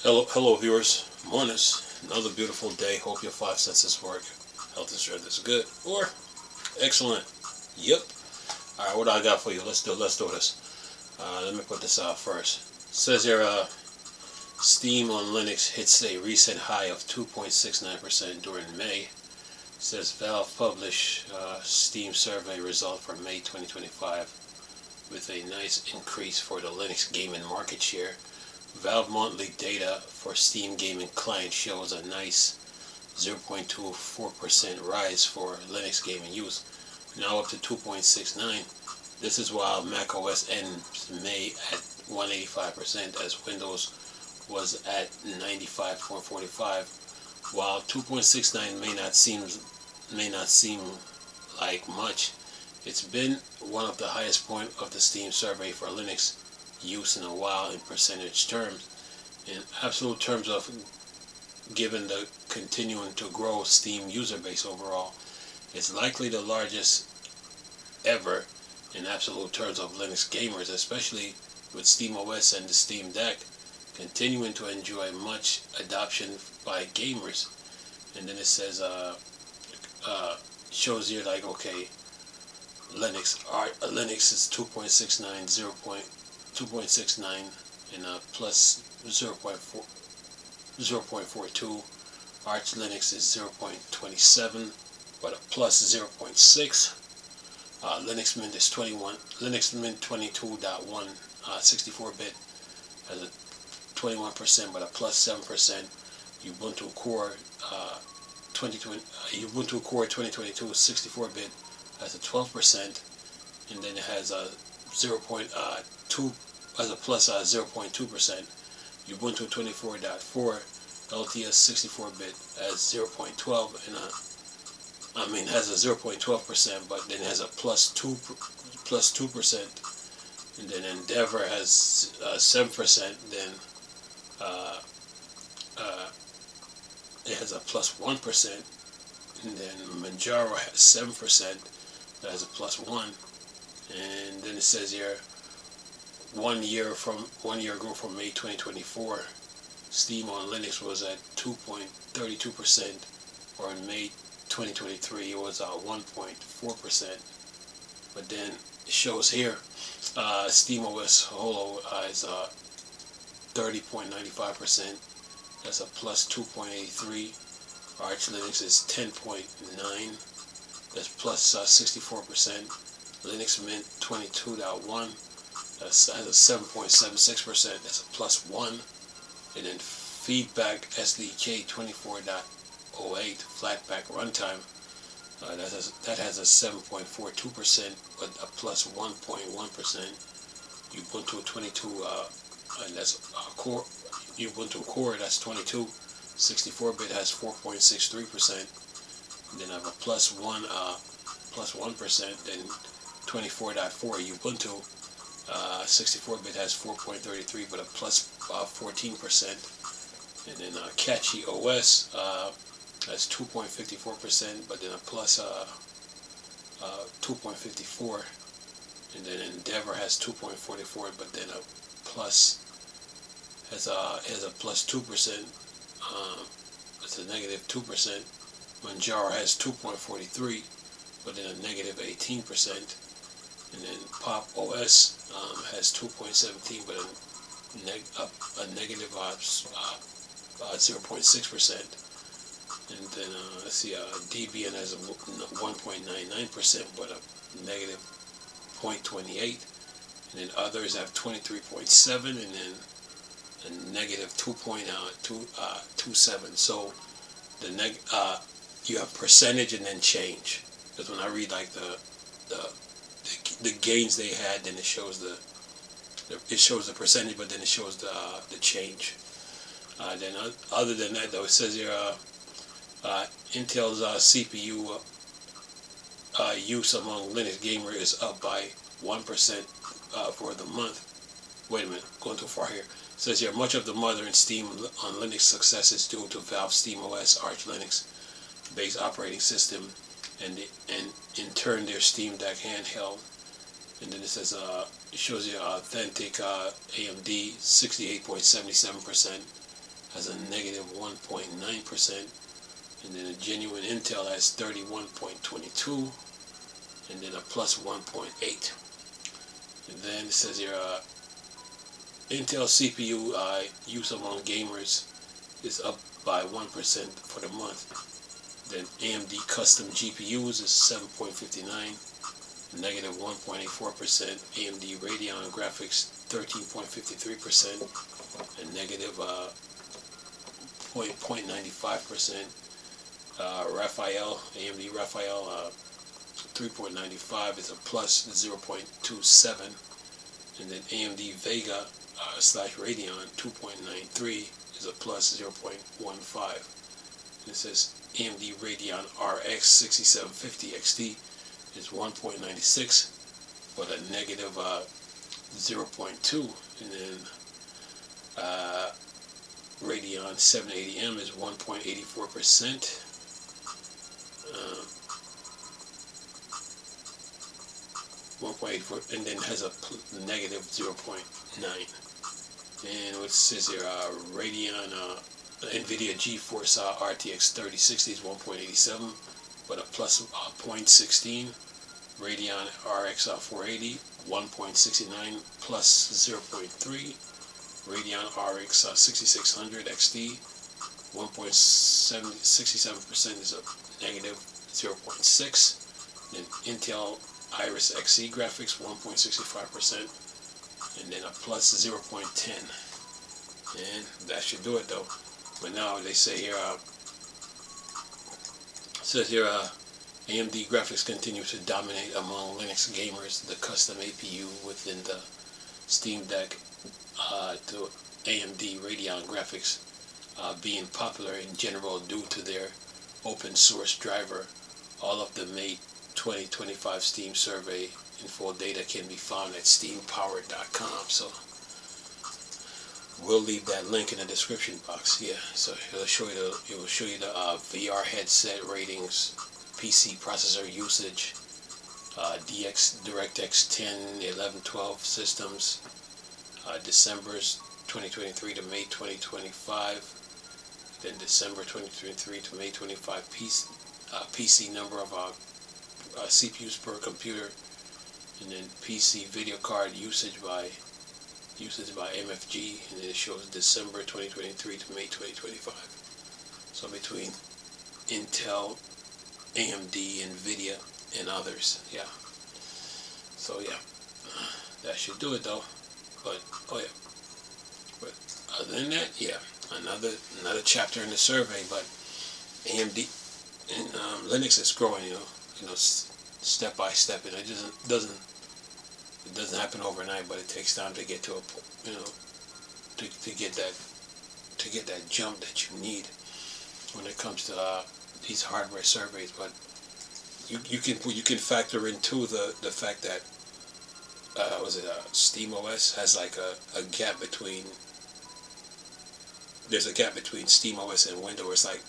Hello viewers. Mornings. Another beautiful day. Hope your five senses work. Health and strength is good or excellent. Yep. All right, what I got for you? Let's do this. Let me put this out first. It says here, Steam on Linux hits a recent high of 2.69% during May. It says Valve published Steam survey result for May 2025 with a nice increase for the Linux gaming market share. Valve monthly data for Steam gaming client shows a nice 0.24% rise for Linux gaming use, now up to 2.69. This is while macOS ends May at 185% as Windows was at 95.45. While 2.69 may not seem like much, it's been one of the highest points of the Steam survey for Linux use in a while in percentage terms. In absolute terms of given the continuing to grow Steam user base overall, it's likely the largest ever in absolute terms of Linux gamers, especially with SteamOS and the Steam Deck continuing to enjoy much adoption by gamers. And then it says shows you like, okay, Linux is 2.69, 2.69 and plus 0.42. Arch Linux is 0.27 but a plus 0.6. Linux Mint is 21. Linux Mint 22.1 64-bit has a 21% but a plus 7%. Ubuntu Core 2022 64-bit has a 12%, and then it has a 0.2 as a plus 0.2%. Ubuntu 24.4 LTS 64-bit has 0.12 and has a 0.12%, but then has a plus 2%, and then Endeavor has 7%. Then it has a plus 1%, and then Manjaro has 7%. That has a plus 1, and then it says here 1 year ago from May 2024, Steam on Linux was at 2.32%, or in May 2023 it was 1.4%. But then it shows here SteamOS Holo is 30.95%. That's a plus 2.83. Arch Linux is 10.9. That's plus 64%. Linux Mint 22.1. That's a 7.76%. That's a plus 1. And then Feedback SDK 24.08 Flatpak Runtime. That has a 7.42%, but a plus 1.1%. Ubuntu 22, and that's core. Ubuntu Core, that's 22. 64-bit has 4.63%. Then I have a plus 1%. Then 24.4 Ubuntu 64-bit has 4.33, but a plus 14%. And then Catchy OS has 2.54%, but then a plus 2.54. And then Endeavor has 2.44, but then a plus has a plus 2%. It's a negative 2%. Manjaro has 2.43, but then a negative 18%. And then Pop OS has 2.17, but a negative 0.6%. And then let's see, Debian has a 1.99%, but a negative 0.28. And then others have 23.7, and then a negative 2.27. So the you have percentage and then change. Because when I read like the gains they had, then it shows the percentage, but then it shows the change. Then other than that, though, it says here Intel's CPU use among Linux gamers is up by 1% for the month. Wait a minute, going too far here. It says here much of the modern Steam on Linux success is due to Valve SteamOS Arch Linux based operating system, and in turn their Steam Deck handheld. And then it says it shows you authentic AMD 68.77%, has a negative 1.9%, and then a genuine Intel has 31.22, and then a plus 1.8. And then it says here, Intel CPU use among gamers is up by 1% for the month. Then AMD custom GPUs is 7.59, negative 1.84%. AMD Radeon graphics 13.53%, and negative 0.95%. Raphael, AMD Raphael 3.95 is a plus 0.27, and then AMD Vega slash Radeon 2.93 is a plus 0.15. It says AMD Radeon RX 6750 XT is 1.96, but a negative 0.2, and then Radeon 780M is 1.84%. 1.84, and then has a negative 0.9. And what says here, Radeon NVIDIA GeForce RTX 3060 is 1.87, but a plus 0.16. Radeon RX 480 1.69 plus 0.3. Radeon RX 6600 XT 1.67% is a negative 0.6. Then Intel Iris Xe graphics 1.65%, and then a plus 0.10. And that should do it though. But now they say here, says here, AMD graphics continue to dominate among Linux gamers. The custom APU within the Steam Deck to AMD Radeon graphics being popular in general due to their open source driver. All of the May 2025 Steam survey in full data can be found at steampower.com. So we'll leave that link in the description box. Yeah, so it will show you the VR headset ratings, PC processor usage, DirectX 10, 11, 12 systems, December's 2023 to May 2025, then December 2023 to May 25 PC number of CPUs per computer, and then PC video card usage by MFG, and then it shows December 2023 to May 2025. So between Intel, AMD, NVIDIA, and others, yeah. So yeah, that should do it though. But but other than that, yeah, another chapter in the survey. But AMD and Linux is growing, you know, step by step, and it doesn't happen overnight, but it takes time to get to a, to get that jump that you need when it comes to these hardware surveys. But you can factor in too the fact that SteamOS has like a gap between. There's a gap between SteamOS and Windows. It's like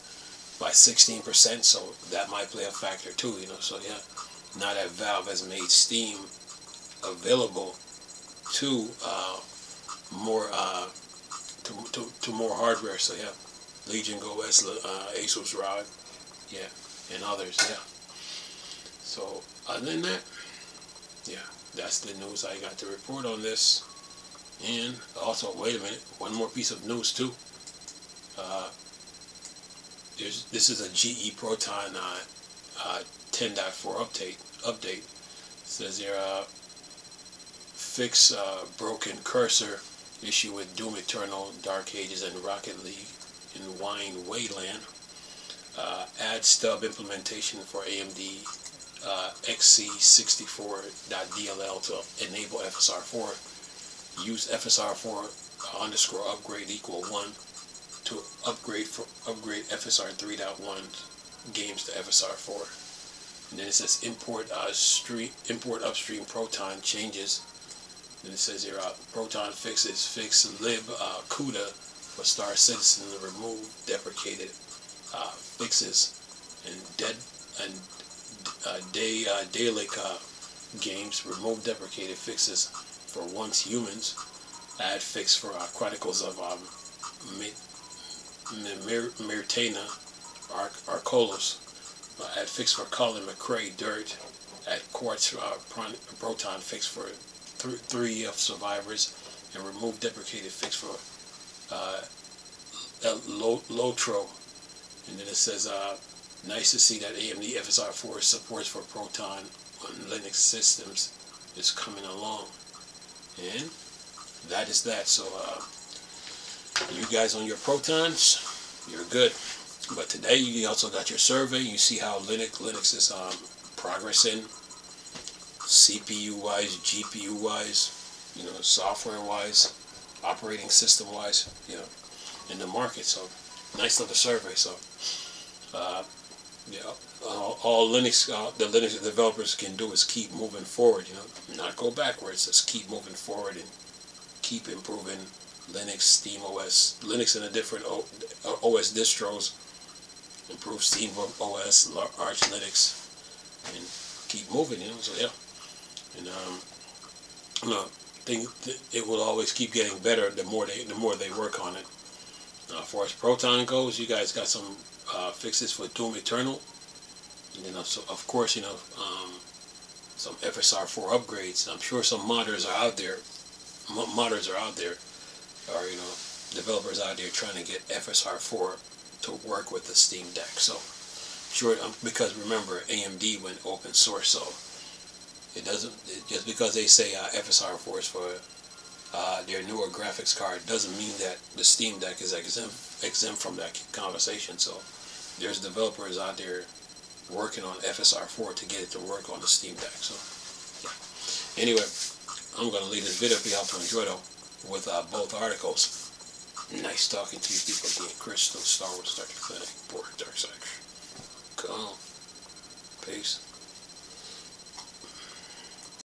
by 16%, so that might play a factor too. So yeah, now that Valve has made Steam available to more hardware, so yeah, Legion OS, Asus ROG, yeah, and others, yeah. So other than that, yeah, that's the news I got to report on this. And also, wait a minute, one more piece of news too. This is a GE Proton 10.4 update. It says here, fix broken cursor issue with Doom Eternal, Dark Ages, and Rocket League in Wine Wayland. Add stub implementation for AMD XC64.dll to enable FSR4. Use FSR4 _upgrade = 1 to upgrade FSR 3.1 games to FSR4. And then it says import upstream Proton changes. Then it says here, Proton fix lib CUDA for Star Citizen to remove deprecated fixes, and Dalek games remove deprecated fixes for Once Humans. Add fix for Chronicles of Myrtana Arcolos at fixed for Colin McRae Dirt at Quartz Proton fixed for 3 of survivors, and remove deprecated fixed for Lotro. And then it says, nice to see that AMD FSR4 supports for Proton on Linux systems is coming along. And that is that. So you guys on your Protons, you're good. But today you also got your survey. You see how Linux is progressing, CPU wise, GPU wise, software wise, operating system wise, in the market. So nice little survey. So all Linux the Linux developers can do is keep moving forward. Not go backwards. Just keep moving forward and keep improving Linux, Steam OS, Linux and the different OS distros. Improve Steam OS, Arch Linux, and keep moving. So yeah, and I think it will always keep getting better the more they work on it. As far as Proton goes, you guys got some fixes for Doom Eternal, and so of course some FSR4 upgrades. I'm sure some modders are out there. Or developers out there trying to get FSR4 to work with the Steam Deck. So sure, because remember AMD went open source, so it doesn't just because they say FSR4 is for their newer graphics card doesn't mean that the Steam Deck is exempt from that conversation. So there's developers out there working on FSR4 to get it to work on the Steam Deck. So yeah. Anyway, I'm going to leave this video if you help to enjoy though with both articles. Nice talking to you people again. Crystal, Star Wars, Star Trek, Board, Dark Side. Come on. Peace.